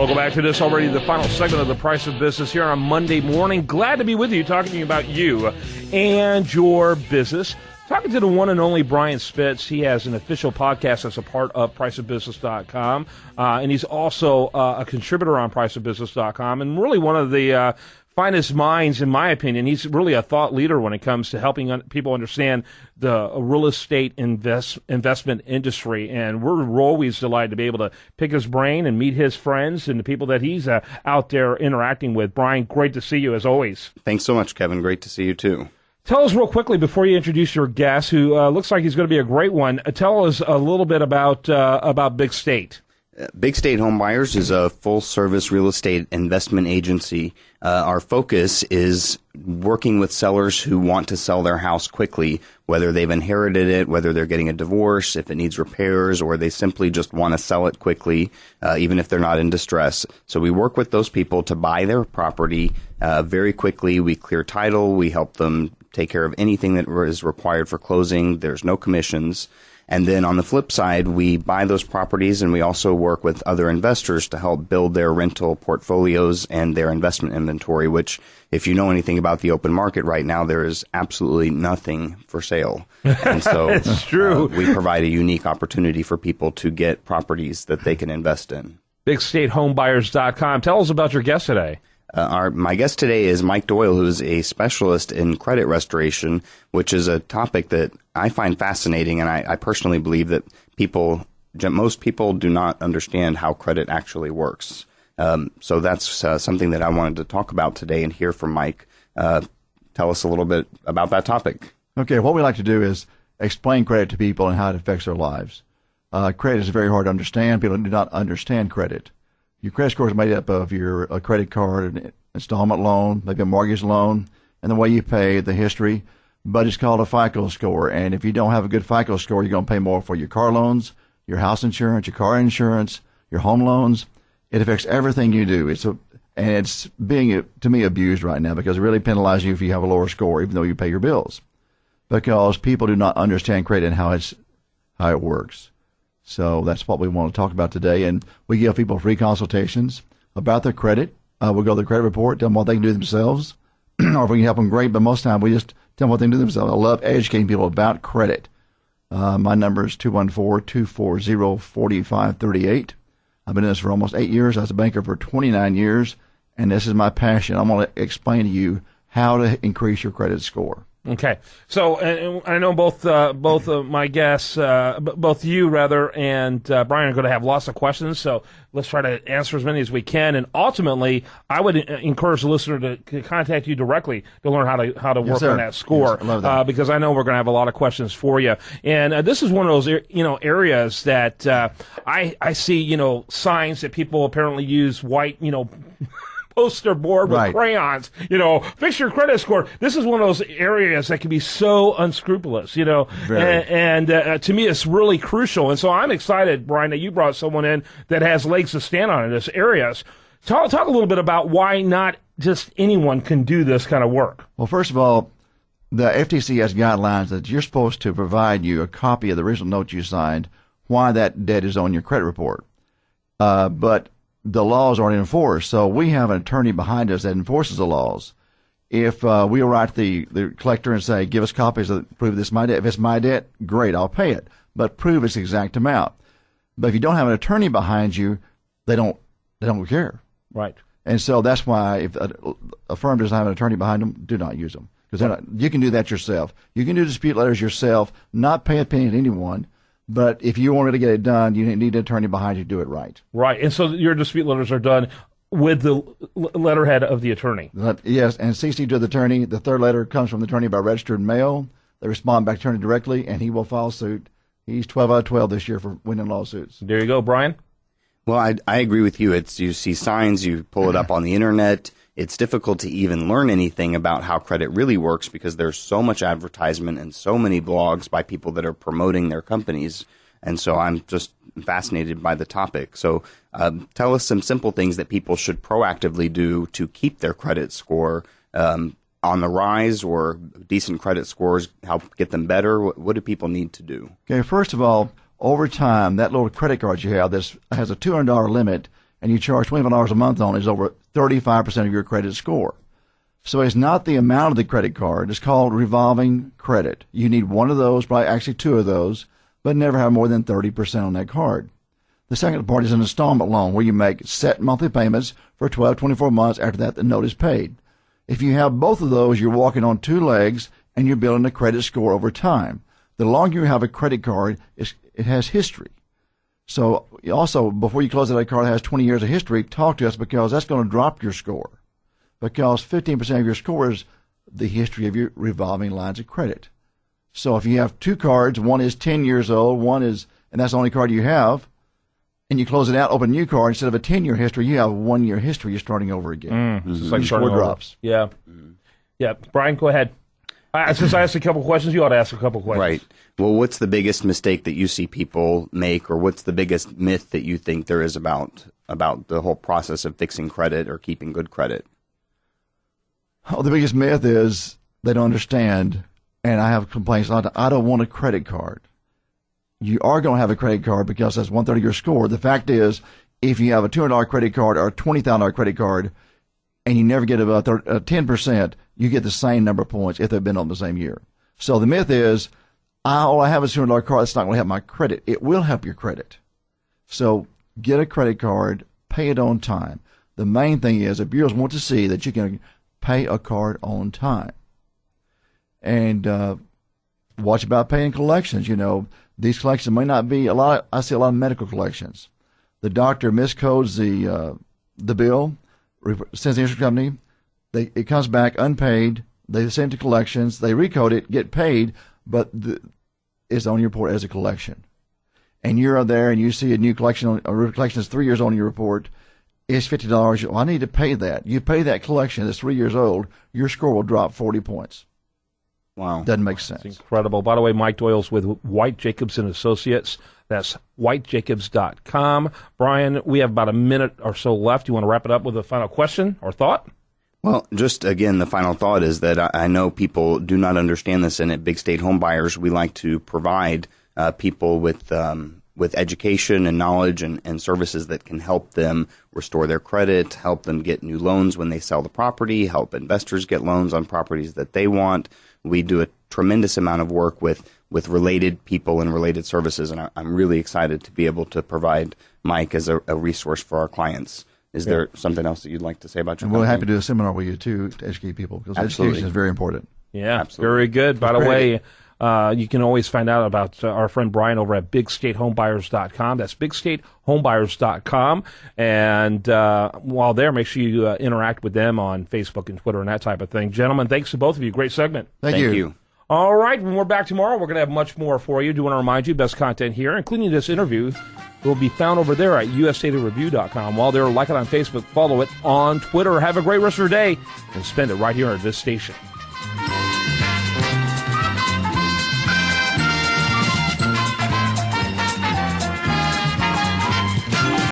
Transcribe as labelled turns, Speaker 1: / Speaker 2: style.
Speaker 1: Welcome back to this, already the final segment of The Price of Business here on Monday morning. Glad to be with you, talking to you about you and your business. Talking to the one and only Brian Spitz. He has an official podcast that's a part of priceofbusiness.com, and he's also a contributor on priceofbusiness.com, and really one of the finest minds, in my opinion. He's really a thought leader when it comes to helping people understand the real estate investment industry. And we're always delighted to be able to pick his brain and meet his friends and the people that he's out there interacting with. Brian, great to see you as always.
Speaker 2: Thanks so much, Kevin. Great to see you too.
Speaker 1: Tell us real quickly before you introduce your guest, who looks like he's going to be a great one. Tell us a little bit about Big State.
Speaker 2: Big State Home Buyers is a full-service real estate investment agency. Our focus is working with sellers who want to sell their house quickly, whether they've inherited it, whether they're getting a divorce, if it needs repairs, or they simply just want to sell it quickly, even if they're not in distress. So we work with those people to buy their property very quickly. We clear title. We help them take care of anything that is required for closing. There's no commissions. And then on the flip side, we buy those properties, and we also work with other investors to help build their rental portfolios and their investment inventory, which, if you know anything about the open market right now, there is absolutely nothing for sale. And so
Speaker 1: it's true.
Speaker 2: We provide a unique opportunity for people to get properties that they can invest in.
Speaker 1: BigStateHomebuyers.com. Tell us about your guest today.
Speaker 2: My guest today is Mike Doyle, who's a specialist in credit restoration, which is a topic that I find fascinating, and I personally believe that most people do not understand how credit actually works. So that's something that I wanted to talk about today and hear from Mike. Tell us a little bit about that topic.
Speaker 3: Okay, what we like to do is explain credit to people and how it affects their lives. Credit is very hard to understand. People do not understand credit. Your credit score is made up of your credit card, an installment loan, maybe a mortgage loan, and the way you pay, the history. But it's called a FICO score. And if you don't have a good FICO score, you're going to pay more for your car loans, your house insurance, your car insurance, your home loans. It affects everything you do. It's being, to me, abused right now because it really penalizes you if you have a lower score, even though you pay your bills, because people do not understand credit and how it works. So that's what we want to talk about today. And we give people free consultations about their credit. We'll go to the credit report, tell them what they can do themselves, or if we can help them, great. But most of the time, we just tell them what they can do themselves. I love educating people about credit. My number is 214-240-4538. I've been in this for almost 8 years. I was a banker for 29 years, and this is my passion. I'm going to explain to you how to increase your credit score.
Speaker 1: Okay, so and I know both of my guests, both you rather, and Brian are going to have lots of questions. So let's try to answer as many as we can. And ultimately, I would encourage the listener to contact you directly to learn how to work on that score,
Speaker 3: yes, I love that.
Speaker 1: Because I know we're going to have a lot of questions for you. And this is one of those areas that I see signs that people apparently use white poster board with crayons, fix your credit score. This is one of those areas that can be so unscrupulous, and to me it's really crucial. And so I'm excited, Brian, that you brought someone in that has legs to stand on in this areas. Talk a little bit about why not just anyone can do this kind of work.
Speaker 3: Well, first of all, the FTC has guidelines that you're supposed to provide you a copy of the original note you signed, why that debt is on your credit report. But the laws aren't enforced, so we have an attorney behind us that enforces the laws. If we write the collector and say, give us copies of prove this is my debt. If it's my debt, great, I'll pay it, but prove its exact amount. But if you don't have an attorney behind you, they don't care.
Speaker 1: Right.
Speaker 3: And so that's why if a firm doesn't have an attorney behind them, do not use them, because you can do that yourself. You can do dispute letters yourself, not pay a penny to anyone. But if you wanted to get it done, you need an attorney behind you to do it right. Right.
Speaker 1: And so your dispute letters are done with the letterhead of the attorney.
Speaker 3: Yes, and CC to the attorney. The third letter comes from the attorney by registered mail. They respond back to the attorney directly, and he will file suit. He's 12 out of 12 this year for winning lawsuits.
Speaker 1: There you go, Brian.
Speaker 2: Well, I agree with you. You see signs, you pull it up on the internet. It's difficult to even learn anything about how credit really works because there's so much advertisement and so many blogs by people that are promoting their companies. And so I'm just fascinated by the topic. So tell us some simple things that people should proactively do to keep their credit score on the rise, or decent credit scores, help get them better. What do people need to do?
Speaker 3: Okay, first of all, over time, that little credit card you have that has a $200 limit and you charge $25 a month on it, is over 35% of your credit score. So it's not the amount of the credit card. It's called revolving credit. You need one of those, probably actually two of those, but never have more than 30% on that card. The second part is an installment loan where you make set monthly payments for 12, 24 months. After that, the note is paid. If you have both of those, you're walking on two legs and you're building a credit score over time. The longer you have a credit card, it has history. So also, before you close out a card that has 20 years of history, talk to us because that's going to drop your score. Because 15% of your score is the history of your revolving lines of credit. So if you have two cards, one is 10 years old, and that's the only card you have, and you close it out, open a new card, instead of a 10-year history, you have a 1-year history. You're starting over again.
Speaker 1: It's like starting over. Drops. Yeah. Yeah. Brian, go ahead. Since I asked a couple questions, you ought to ask a couple questions.
Speaker 2: Right. Well, what's the biggest mistake that you see people make, or what's the biggest myth that you think there is about the whole process of fixing credit or keeping good credit?
Speaker 3: Oh, the biggest myth is they don't understand, and I have complaints. I don't want a credit card. You are going to have a credit card because that's 1/3 of your score. The fact is, if you have a $200 credit card or a $20,000 credit card, and you never get about 10%, you get the same number of points if they've been on the same year. So the myth is, all I have is a $200 card. That's not going to help my credit. It will help your credit. So get a credit card, pay it on time. The main thing is, the bureaus want to see that you can pay a card on time. And watch about paying collections. You know, these collections may not be I see a lot of medical collections. The doctor miscodes the bill, sends the insurance company. It comes back unpaid. They send it to collections. They recode it, get paid, but it's on your report as a collection. And you're there and you see a new collection, a collection that's 3 years old on your report. It's $50. Well, I need to pay that. You pay that collection that's 3 years old, your score will drop 40 points.
Speaker 2: Wow.
Speaker 3: Doesn't make sense.
Speaker 1: It's incredible. By the way, Mike Doyle's with White Jacobs and Associates. That's whitejacobs.com. Brian, we have about a minute or so left. You want to wrap it up with a final question or thought?
Speaker 2: Well, just again, the final thought is that I know people do not understand this, and at Big State Home Buyers, we like to provide people with education and knowledge and services that can help them restore their credit, help them get new loans when they sell the property, help investors get loans on properties that they want. We do a tremendous amount of work with related people and related services, and I'm really excited to be able to provide Mike as a resource for our clients. Is there something else that you'd like to say about your company?
Speaker 3: We're happy to do a seminar with you, too, to educate people, because education is very important.
Speaker 1: Yeah,
Speaker 2: absolutely.
Speaker 1: Very good. By the way, you can always find out about our friend Brian over at BigStateHomebuyers.com. That's BigStateHomebuyers.com. And while there, make sure you interact with them on Facebook and Twitter and that type of thing. Gentlemen, thanks to both of you. Great segment.
Speaker 3: Thank you.
Speaker 1: All right, when we're back tomorrow, we're going to have much more for you. Do want to remind you, best content here, including this interview, will be found over there at usdatareview.com. While there, like it on Facebook, follow it on Twitter. Have a great rest of your day, and spend it right here at this station.